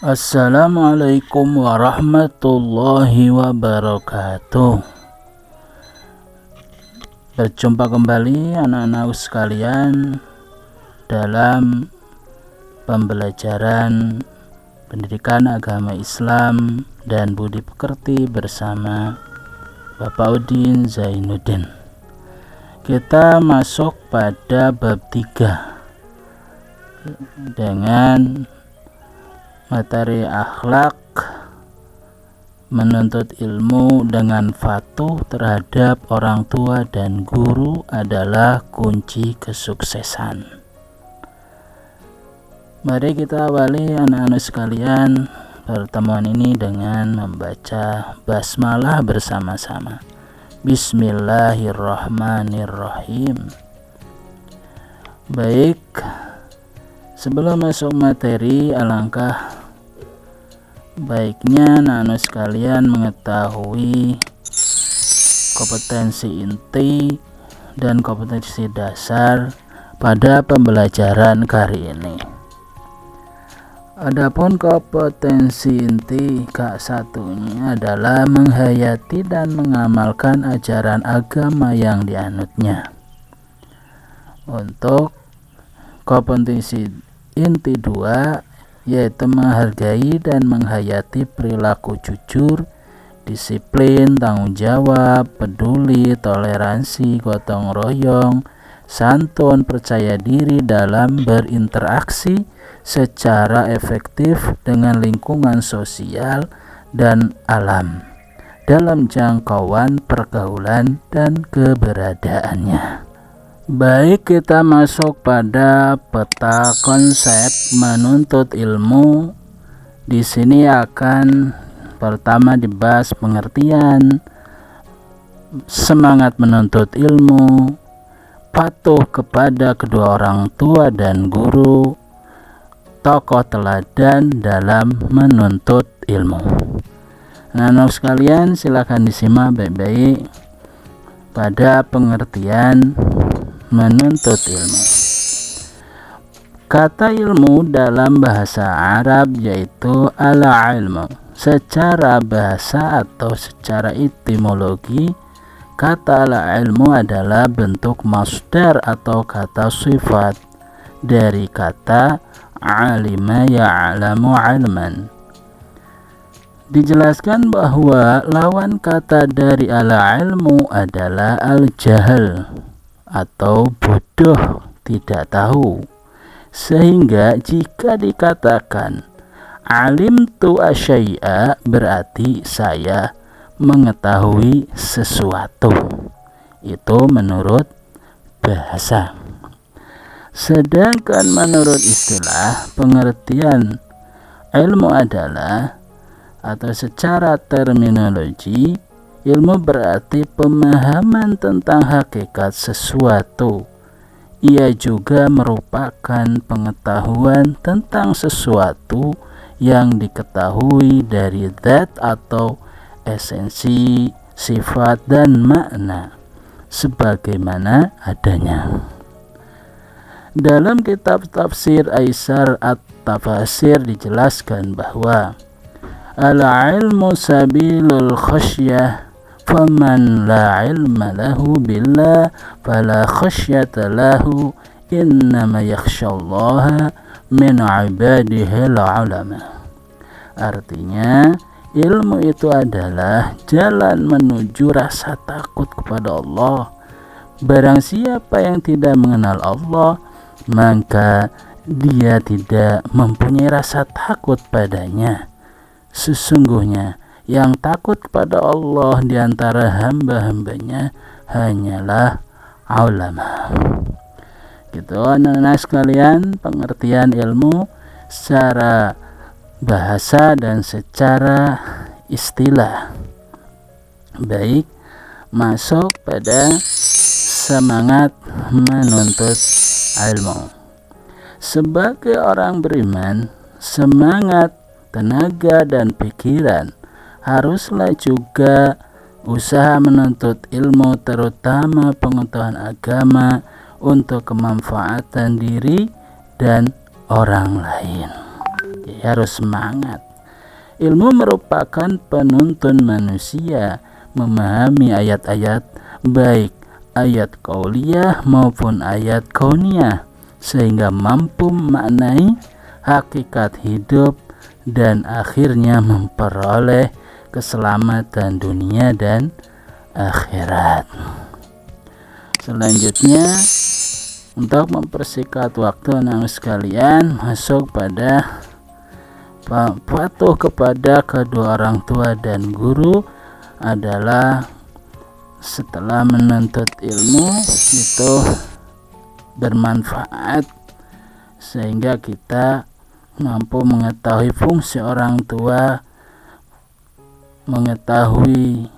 Assalamualaikum warahmatullahi wabarakatuh. Berjumpa kembali anak-anak sekalian dalam pembelajaran pendidikan agama Islam dan budi pekerti bersama Bapak Udin Zainuddin. Kita masuk pada bab 3 dengan materi akhlak menuntut ilmu dengan patuh terhadap orang tua dan guru adalah kunci kesuksesan. Mari kita awali anak-anak sekalian pertemuan ini dengan membaca basmalah bersama-sama. Bismillahirrahmanirrahim. Baik, sebelum masuk materi, alangkah baiknya anak-anak sekalian mengetahui kompetensi inti dan kompetensi dasar pada pembelajaran kali ini. Adapun kompetensi inti K1 nya adalah menghayati dan mengamalkan ajaran agama yang dianutnya. Untuk kompetensi inti 2 yaitu menghargai dan menghayati perilaku jujur, disiplin, tanggung jawab, peduli, toleransi, gotong royong, santun, percaya diri dalam berinteraksi secara efektif dengan lingkungan sosial dan alam dalam jangkauan pergaulan dan keberadaannya. Baik, kita masuk pada peta konsep menuntut ilmu. Di sini akan pertama dibahas pengertian, semangat menuntut ilmu, patuh kepada kedua orang tua dan guru, tokoh teladan dalam menuntut ilmu. Anak-anak sekalian, silakan disimak baik-baik pada pengertian menuntut ilmu. Kata ilmu dalam bahasa Arab yaitu al-ilmu. Secara bahasa atau secara etimologi, kata al-ilmu adalah bentuk masdar atau kata sifat dari kata alima ya'lamu ilman. Dijelaskan bahwa lawan kata dari al-ilmu adalah al-jahal atau bodoh, tidak tahu. Sehingga jika dikatakan alimtu asyai'a berarti saya mengetahui sesuatu. Itu menurut bahasa. Sedangkan menurut istilah, pengertian ilmu adalah atau secara terminologi, ilmu berarti pemahaman tentang hakikat sesuatu. Ia juga merupakan pengetahuan tentang sesuatu yang diketahui dari zat atau esensi, sifat, dan makna sebagaimana adanya. Dalam kitab tafsir Aisar at-Tafasir dijelaskan bahwa al-ilmu sabilul khasyah, faman la ilma lahu billah fala khasyata lahu, innama yakhsyallaha min ibadihi al-ulama. Artinya, ilmu itu adalah jalan menuju rasa takut kepada Allah. Barang siapa yang tidak mengenal Allah, maka dia tidak mempunyai rasa takut padanya. Sesungguhnya yang takut kepada Allah di antara hamba-hambanya hanyalah ulama. Gitu anak-anak sekalian, pengertian ilmu secara bahasa dan secara istilah. Baik, masuk pada semangat menuntut ilmu. Sebagai orang beriman, semangat, tenaga, dan pikiran haruslah juga usaha menuntut ilmu, terutama pengetahuan agama untuk kemanfaatan diri dan orang lain. Jadi harus semangat. Ilmu merupakan penuntun manusia memahami ayat-ayat, baik ayat qauliyah maupun ayat kauniyah, sehingga mampu memaknai hakikat hidup dan akhirnya memperoleh keselamatan dunia dan akhirat. Selanjutnya, untuk mempersingkat waktu anak sekalian, masuk pada patuh kepada kedua orang tua dan guru adalah setelah menuntut ilmu itu bermanfaat sehingga kita mampu mengetahui fungsi orang tua, mengetahui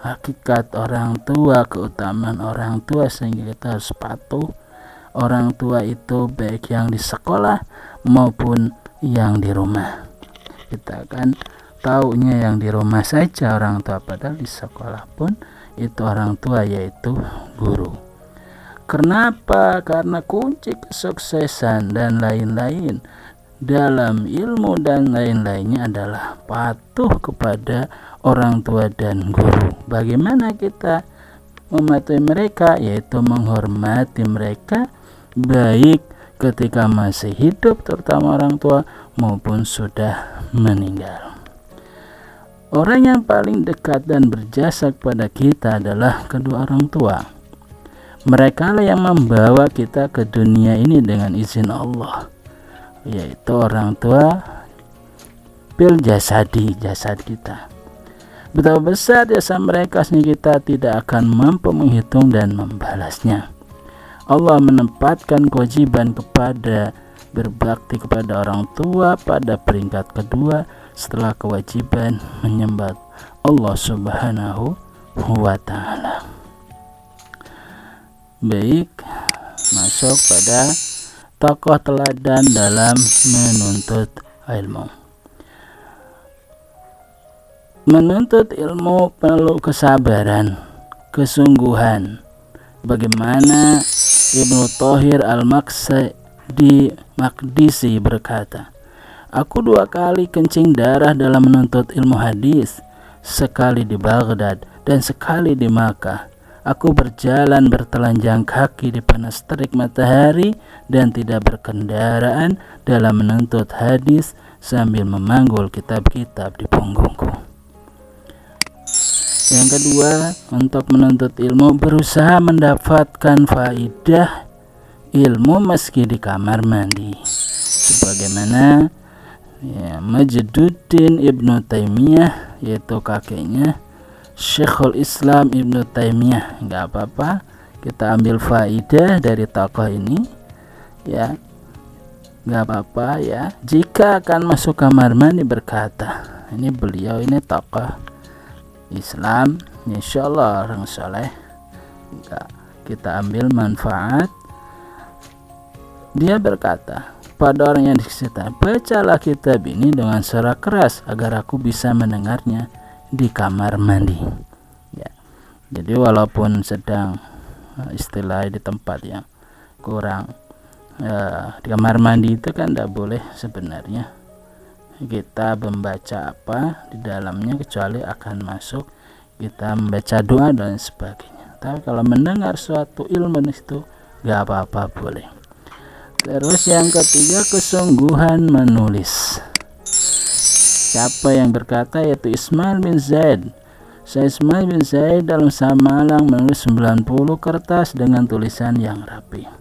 hakikat orang tua, keutamaan orang tua, sehingga kita harus patuh orang tua itu baik yang di sekolah maupun yang di rumah. Kita kan taunya yang di rumah saja orang tua, padahal di sekolah pun itu orang tua, yaitu guru. Kenapa? Karena kunci kesuksesan dan lain-lain dalam ilmu dan lain-lainnya adalah patuh kepada orang tua dan guru. Bagaimana kita mematuhi mereka? Yaitu menghormati mereka baik ketika masih hidup, terutama orang tua, maupun sudah meninggal. Orang yang paling dekat dan berjasa kepada kita adalah kedua orang tua. Mereka lah yang membawa kita ke dunia ini dengan izin Allah, yaitu orang tua bil jasadi, jasad kita. Betapa besar jasa mereka sehingga kita tidak akan mampu menghitung dan membalasnya. Allah menempatkan kewajiban kepada berbakti kepada orang tua pada peringkat kedua setelah kewajiban menyembah Allah Subhanahu wa Ta'ala. Baik, masuk pada tokoh teladan dalam menuntut ilmu. Menuntut ilmu perlu kesabaran, kesungguhan. Bagaimana Ibnu Thohir Al-Maqdisi berkata, "Aku 2 kali kencing darah dalam menuntut ilmu hadis, sekali di Baghdad dan sekali di Makkah. Aku berjalan bertelanjang kaki di panas terik matahari dan tidak berkendaraan dalam menuntut hadis sambil memanggul kitab-kitab di punggungku." Yang kedua, untuk menuntut ilmu berusaha mendapatkan faidah ilmu meski di kamar mandi. Sebagaimana Majduddin Ibnu Taimiyah, yaitu kakeknya Syekhul Islam Ibnu Taimiyah. Enggak apa-apa, kita ambil faidah dari tokoh ini, ya. Enggak apa-apa ya. Jika akan masuk kamar mandi berkata, ini beliau ini tokoh Islam, insyaallah orang soleh. Kita ambil manfaat. Dia berkata pada orang yang di sekitar, "Bacalah kitab ini dengan suara keras agar aku bisa mendengarnya di kamar mandi." Ya. Jadi walaupun sedang istilah di tempat yang kurang di kamar mandi itu kan tidak boleh sebenarnya kita membaca apa di dalamnya, kecuali akan masuk kita membaca doa dan sebagainya. Tapi kalau mendengar suatu ilmu itu gak apa-apa, boleh. Terus yang ketiga, kesungguhan menulis. Siapa yang berkata? Yaitu Ismail bin Zaid. Saya Ismail bin Zaid dalam semalam menulis 90 kertas dengan tulisan yang rapi.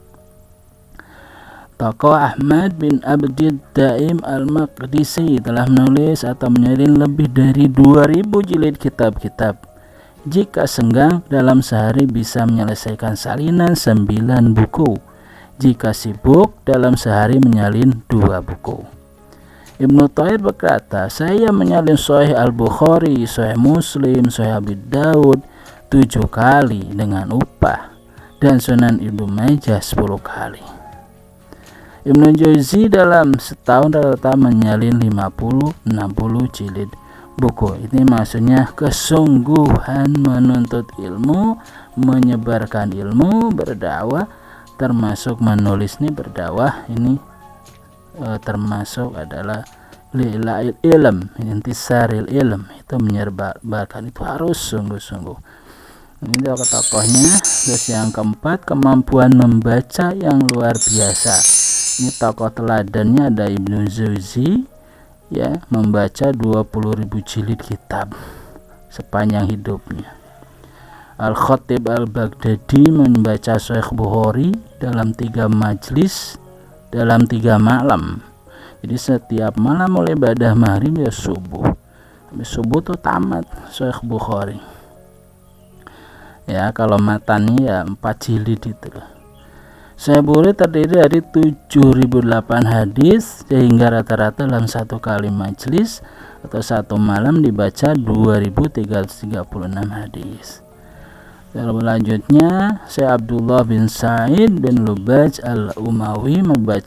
Tokoh Ahmad bin Abdid Daim Al-Maqdisi telah menulis atau menyalin lebih dari 2000 jilid kitab-kitab. Jika senggang, dalam sehari bisa menyelesaikan salinan 9 buku. Jika sibuk, dalam sehari menyalin 2 buku. Ibnu Thohir berkata, "Saya menyalin Sahih Al-Bukhari, Sahih Muslim, Sahih Abi Daud 7 kali dengan upah, dan Sunan Ibnu Majah 10 kali. Ibnu Jauzi dalam setahun rata-rata menyalin 50-60 jilid buku." Ini maksudnya kesungguhan menuntut ilmu, menyebarkan ilmu, berdakwah, termasuk menulis. Ini berdakwah ini termasuk adalah li'la'il ilm, intisaril ilm, itu menyebarkan, itu harus sungguh-sungguh. Ini tokoh-tokohnya. Terus yang keempat, kemampuan membaca yang luar biasa. Ini tokoh teladannya ada Ibnu Jauzi, ya, membaca 20.000 jilid kitab sepanjang hidupnya. Al-Khatib Al-Baghdadi membaca Sahih Bukhari dalam 3 majlis dalam 3 malam. Jadi setiap malam mulai ibadah maghrib ya subuh, habis subuh tuh tamat Sahih Bukhari. Ya, kalau matanya ya 4 jilid itu loh. Sahih Bukhari terdiri dari 7.008 hadis, sehingga rata-rata dalam satu kali majlis atau satu malam dibaca 2.336 hadis. Selanjutnya, Syekh Abdullah bin Sa'id bin Lubaj al-Umawi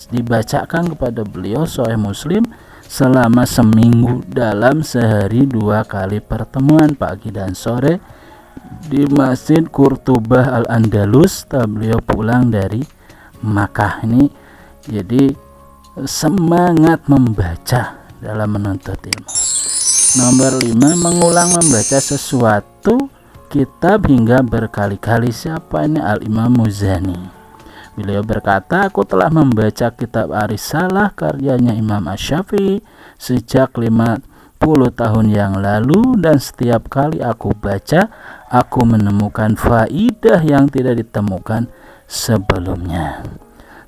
dibacakan kepada beliau Sahih Muslim selama seminggu dalam sehari 2 kali pertemuan pagi dan sore di Masjid Qurtubah Al-Andalus setelah beliau pulang dari Makkah. Ini jadi semangat membaca dalam menuntut ilmu. Nomor 5, mengulang membaca sesuatu kitab hingga berkali-kali. Siapa ini? Al-Imam Muzani. Beliau berkata, aku telah membaca kitab Ar-Risalah karyanya Imam Asy-Syafi'i sejak 50 tahun yang lalu, dan setiap kali aku baca aku menemukan faidah yang tidak ditemukan sebelumnya.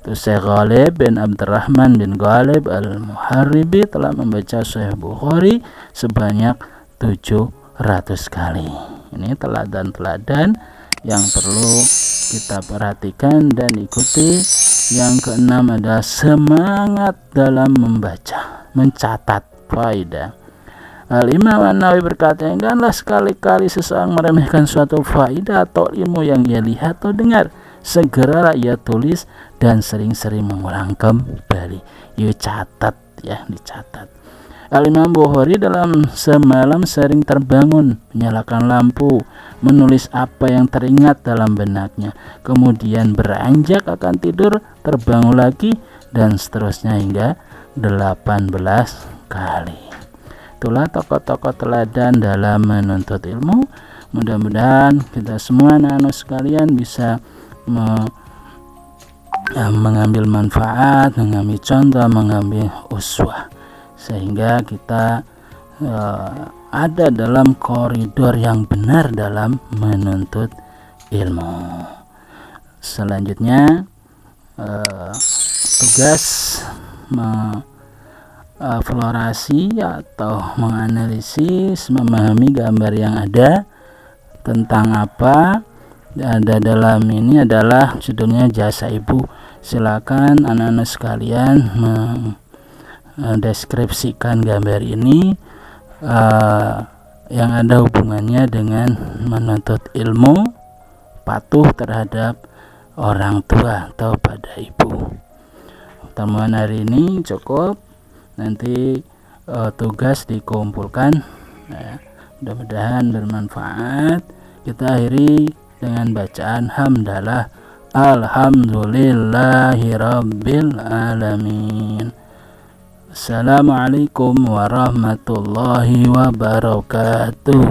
Terus Syekh Ghalib bin Abdurrahman bin Ghalib Al-Muharribi telah membaca Sahih Bukhari sebanyak 700 kali. Ini teladan-teladan yang perlu kita perhatikan dan ikuti. Yang keenam adalah semangat dalam membaca, mencatat faidah. Al-Imam An-Nawawi berkata, janganlah sekali-kali seseorang meremehkan suatu faidah atau ilmu yang ia lihat atau dengar. Segera ia tulis dan sering-sering mengulang kembali. Yuk catat ya, dicatat. Al-Imam Bukhari dalam semalam sering terbangun, menyalakan lampu, menulis apa yang teringat dalam benaknya, kemudian beranjak akan tidur, terbangun lagi, dan seterusnya hingga 18 kali. Itulah tokoh-tokoh teladan dalam menuntut ilmu. Mudah-mudahan kita semua anak-anak sekalian bisa mengambil manfaat, mengambil contoh, mengambil uswah, sehingga kita ada dalam koridor yang benar dalam menuntut ilmu. Selanjutnya, tugas eksplorasi atau menganalisis, memahami gambar yang ada tentang apa ada dalam ini adalah judulnya jasa ibu. Silakan anak-anak sekalian mendeskripsikan gambar ini yang ada hubungannya dengan menuntut ilmu, patuh terhadap orang tua atau pada ibu. Pertemuan hari ini cukup, nanti tugas dikumpulkan ya. Mudah-mudahan bermanfaat. Kita akhiri dengan bacaan hamdalah alhamdulillahirabbil alamin. Assalamualaikum warahmatullahi wabarakatuh.